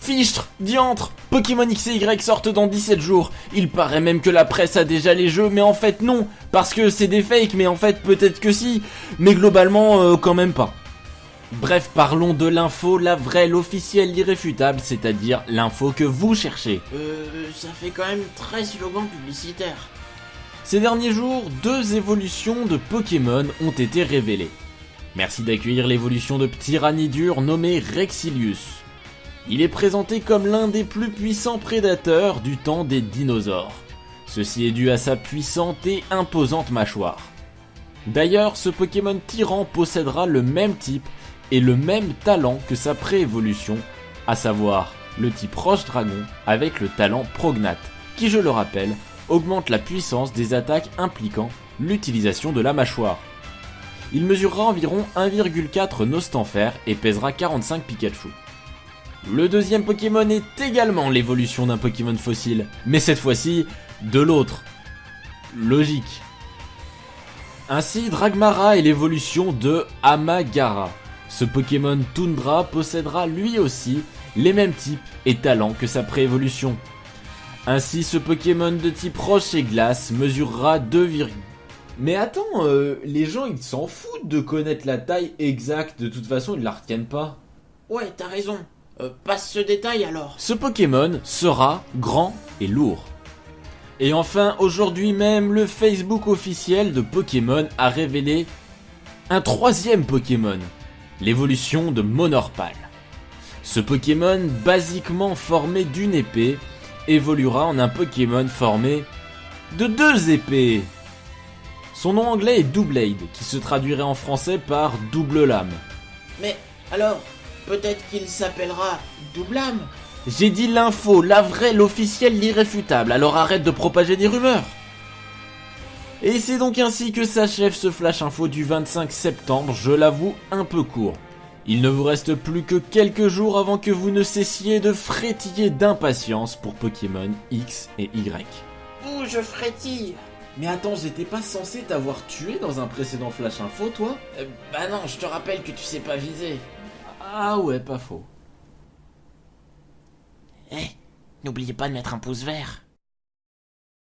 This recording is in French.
Fichtre, diantre, Pokémon X et Y sortent dans 17 jours. Il paraît même que la presse a déjà les jeux, mais en fait non, parce que c'est des fakes, mais en fait peut-être que si, mais globalement quand même pas. Bref, parlons de l'info, la vraie, l'officielle, l'irréfutable, c'est-à-dire l'info que vous cherchez. Ça fait quand même très slogan publicitaire. Ces derniers jours, 2 évolutions de Pokémon ont été révélées. Merci d'accueillir l'évolution de Tyranidur nommé Rexilius. Il est présenté comme l'un des plus puissants prédateurs du temps des dinosaures. Ceci est dû à sa puissante et imposante mâchoire. D'ailleurs, ce Pokémon tyran possédera le même type et le même talent que sa pré-évolution, à savoir le type Roche Dragon avec le talent Prognat, qui je le rappelle, augmente la puissance des attaques impliquant l'utilisation de la mâchoire. Il mesurera environ 1,4 Nostanfer et pèsera 45 Pikachu. Le deuxième Pokémon est également l'évolution d'un Pokémon fossile, mais cette fois-ci, de l'autre. Logique. Ainsi, Dragmara est l'évolution de Amagara. Ce Pokémon Toundra possédera lui aussi les mêmes types et talents que sa pré-évolution. Ainsi, ce Pokémon de type Roche et Glace mesurera 2. Mais attends, les gens ils s'en foutent de connaître la taille exacte, de toute façon ils la retiennent pas. Ouais, t'as raison. Passe ce détail alors. Ce Pokémon sera grand et lourd. Et enfin, aujourd'hui même, le Facebook officiel de Pokémon a révélé un 3e Pokémon, l'évolution de Monorpal. Ce Pokémon, basiquement formé d'une épée, évoluera en un Pokémon formé de 2 épées. Son nom anglais est Doublade, qui se traduirait en français par double lame. Mais alors, peut-être qu'il s'appellera Doublame. J'ai dit l'info, la vraie, l'officielle, l'irréfutable, alors arrête de propager des rumeurs. Et c'est donc ainsi que s'achève ce flash info du 25 septembre, je l'avoue un peu court. Il ne vous reste plus que quelques jours avant que vous ne cessiez de frétiller d'impatience pour Pokémon X et Y. Ouh, je frétille. Mais attends, j'étais pas censé t'avoir tué dans un précédent flash info, toi ? Bah non, je te rappelle que tu sais pas viser. Ah ouais, pas faux. N'oubliez pas de mettre un pouce vert.